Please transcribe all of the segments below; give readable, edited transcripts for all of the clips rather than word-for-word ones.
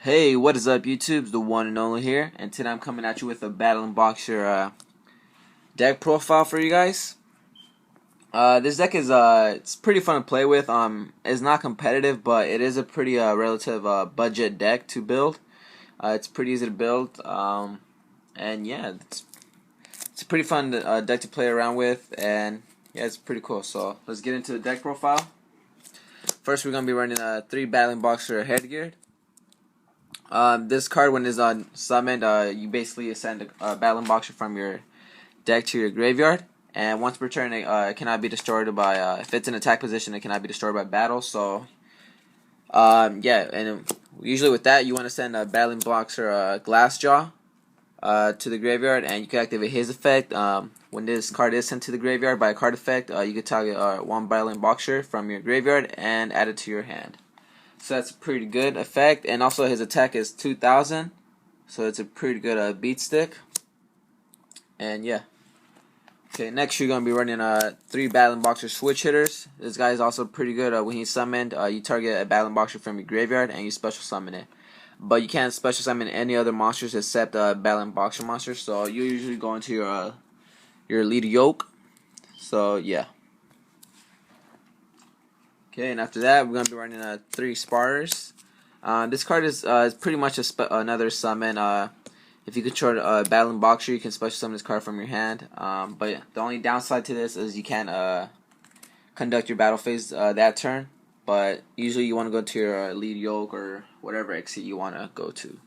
Hey, what is up, YouTube? The one and only here, and today I'm coming at you with a Battlin Boxer deck profile for you guys. This deck is it's pretty fun to play with. It's not competitive, but it is a pretty relative budget deck to build. It's pretty easy to build, and yeah, it's a pretty fun deck to play around with, and yeah, it's pretty cool. So let's get into the deck profile. First, we're gonna be running 3 Battlin Boxer headgear. This card, when it's summoned, you basically ascend a Battlin Boxer from your deck to your graveyard, and once per turn, it cannot be destroyed by. If it's in attack position, it cannot be destroyed by battle. So, yeah, and usually with that, you want to send a Battlin Boxer Glassjaw to the graveyard, and you can activate his effect. When this card is sent to the graveyard by a card effect, you can target one Battlin Boxer from your graveyard and add it to your hand. So that's a pretty good effect, and also his attack is 2,000, so it's a pretty good beat stick. And yeah. Okay, next you're gonna be running 3 Battlin Boxer switch hitters. This guy is also pretty good. When he's summoned, you target a Battlin Boxer from your graveyard and you special summon it. But you can't special summon any other monsters except Battlin Boxer monsters. So you usually go into your lead yoke. So yeah. Okay, and after that, we're going to be running 3 Sparters. This card is pretty much another summon. If you control Battlin Boxer, you can special summon this card from your hand. But the only downside to this is you can't conduct your battle phase that turn. But usually you want to go to your lead yoke or whatever exit you want to go to.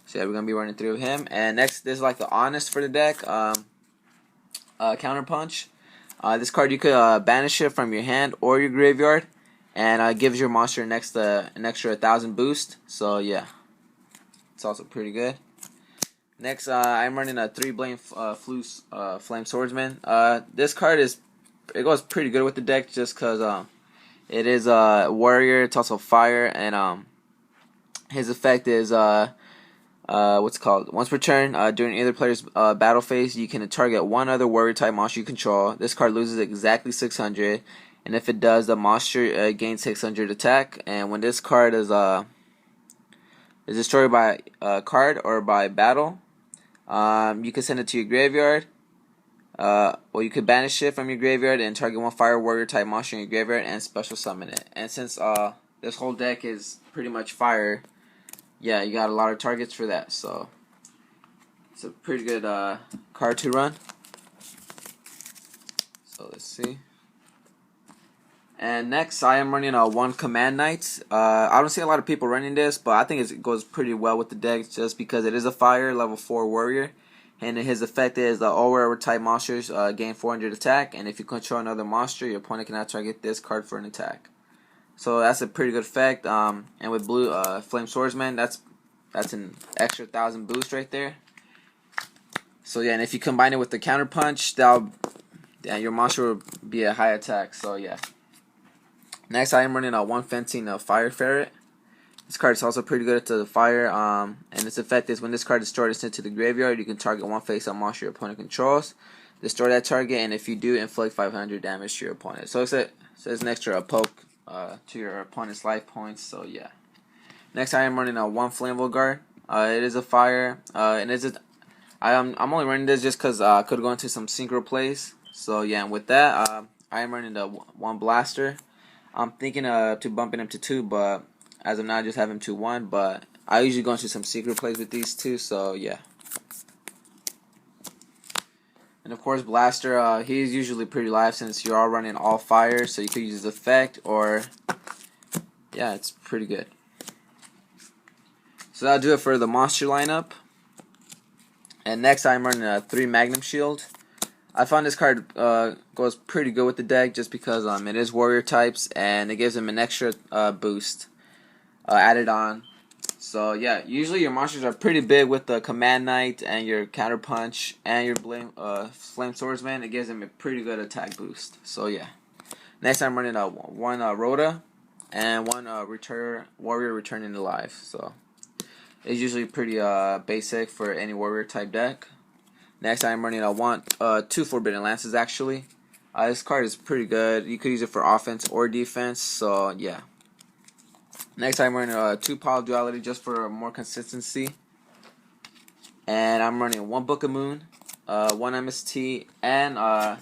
So yeah, we're going to be running 3 of him. And next, this is like the honest for the deck. Counter Punch. This card you could banish it from your hand or your graveyard, and gives your monster an extra 1,000 boost. So yeah, it's also pretty good. Next, I'm running a 3 Flame Swordsman. This card goes pretty good with the deck just because it is a warrior. It's also fire, and his effect is what's it called? Once per turn, during either player's battle phase, you can target one other warrior type monster you control. This card loses exactly 600, and if it does, the monster gains 600 attack. And when this card is destroyed by a card or by battle, you can send it to your graveyard, or you could banish it from your graveyard and target one fire warrior type monster in your graveyard and special summon it. And since this whole deck is pretty much fire, yeah, you got a lot of targets for that, so it's a pretty good card to run. So let's see. And next, I am running 1 Command Knight. I don't see a lot of people running this, but I think it goes pretty well with the deck just because it is a fire level 4 warrior, and his effect is all warrior type monsters gain 400 attack, and if you control another monster, your opponent cannot target this card for an attack. So that's a pretty good effect. And with blue Flame Swordsman, that's an extra 1,000 boost right there. So yeah, and if you combine it with the Counter Punch, your monster will be a high attack. So yeah. Next, I am running 1 Fencing Fire Ferret. This card is also pretty good to the fire. And its effect is when this card is destroyed and sent to the graveyard, you can target one face-up monster your opponent controls. Destroy that target, and if you do, inflict 500 damage to your opponent. So it's an extra poke to your opponent's life points. So yeah. Next, I am running 1 Flammable Guard. It is a fire, and I'm only running this just because I could go into some synchro plays. So yeah, and with that, I am running the 1 Blaster. I'm thinking to bumping him to 2, but as of now, I just have him to 1. But I usually go into some secret plays with these 2. So yeah. And of course, Blaster, he's usually pretty live since you're all running all fire, so you could use his effect, or yeah, it's pretty good. So that'll do it for the monster lineup. And next, I'm running 3 Magnum Shield. I found this card goes pretty good with the deck just because it is warrior types, and it gives him an extra boost added on. So yeah, usually your monsters are pretty big with the Command Knight and your Counter Punch and your Flame Swordsman. It gives him a pretty good attack boost. So yeah. Next, I'm running 1 Rhoda and 1 warrior returning to life. So it's usually pretty basic for any warrior type deck. Next, I'm running 2 Forbidden Lances actually. This card is pretty good. You could use it for offense or defense. So yeah. Next, I'm running a 2-pile duality just for more consistency. And I'm running 1 Book of Moon, 1 MST, and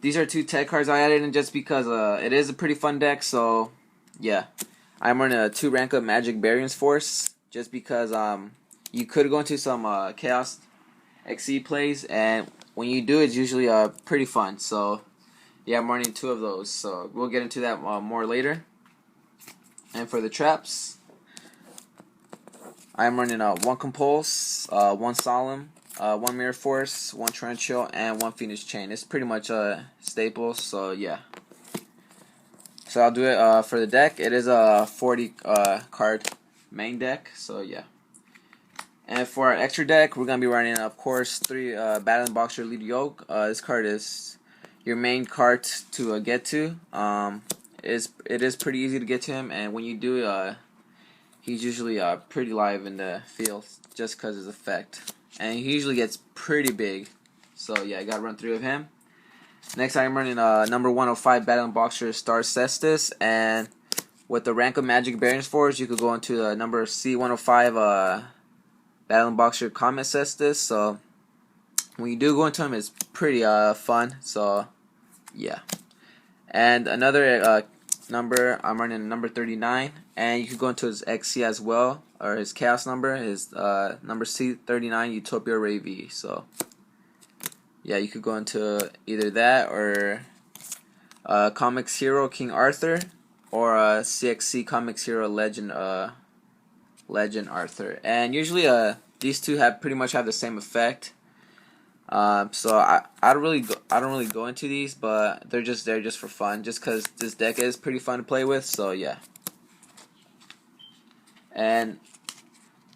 these are 2 tech cards I added in just because it is a pretty fun deck. So yeah, I'm running a 2 rank up Magic Variance Force just because you could go into some Chaos XC plays, and when you do, it's usually pretty fun. So yeah, I'm running 2 of those. So we'll get into that more later. And for the traps, I'm running 1 Compulse, 1 Solemn, 1 Mirror Force, 1 Torrential, and 1 Phoenix Chain. It's pretty much a staple, so yeah. So I'll do it for the deck. It is a 40 card main deck, so yeah. And for our extra deck, we're going to be running, of course, 3 Battlin Boxer Lead Yoke. This card is your main card to get to. It is pretty easy to get to him, and when you do, he's usually pretty live in the field just because of his effect. And he usually gets pretty big. So yeah, I got to run 3 of him. Next, I'm running number 105 Battlin Boxer Star Cestus. And with the rank of Magic Variance Force, you could go into the number C105 Battlin Boxer Comet Cestus. So when you do go into him, it's pretty fun. So yeah. And another number, I'm running number 39, and you can go into his XC as well, or his Chaos number, his number C39 Utopia Ray V. So yeah, you could go into either that or Comics Hero King Arthur, or CXC Comics Hero Legend Legend Arthur. And usually these 2 pretty much have the same effect. So I don't really go into these, but they're just there just for fun, just because this deck is pretty fun to play with. So yeah. And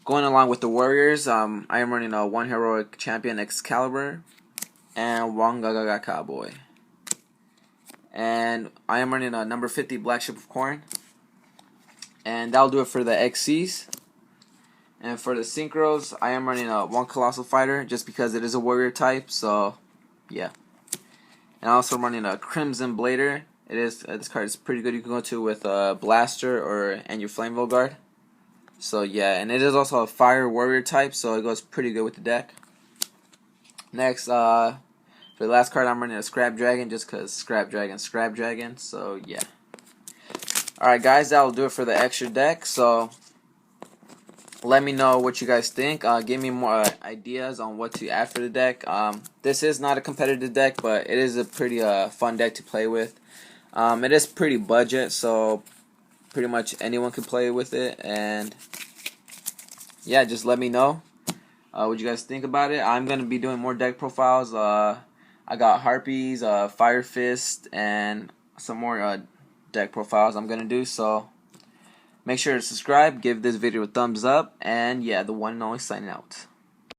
going along with the Warriors, I am running a 1 Heroic Champion Excalibur and 1 Gagaga Cowboy. And I am running a number 50 Black Ship of Corn. And that'll do it for the XCs. And for the Synchros, I am running a 1 Colossal Fighter just because it is a warrior type, so yeah. And I'm also running a Crimson Blader. This card is pretty good. You can go to with a Blaster and your Flameville Guard. So yeah, and it is also a fire warrior type, so it goes pretty good with the deck. Next, for the last card, I'm running a Scrap Dragon just because Scrap Dragon. So yeah. Alright guys, that'll do it for the extra deck. So let me know what you guys think. Give me more ideas on what to add for the deck. This is not a competitive deck, but it is a pretty fun deck to play with. It is pretty budget, so pretty much anyone can play with it. And yeah, just let me know what you guys think about it. I'm going to be doing more deck profiles. I got Harpies, Fire Fist, and some more deck profiles I'm going to do. So make sure to subscribe, give this video a thumbs up, and yeah, the one and only signing out.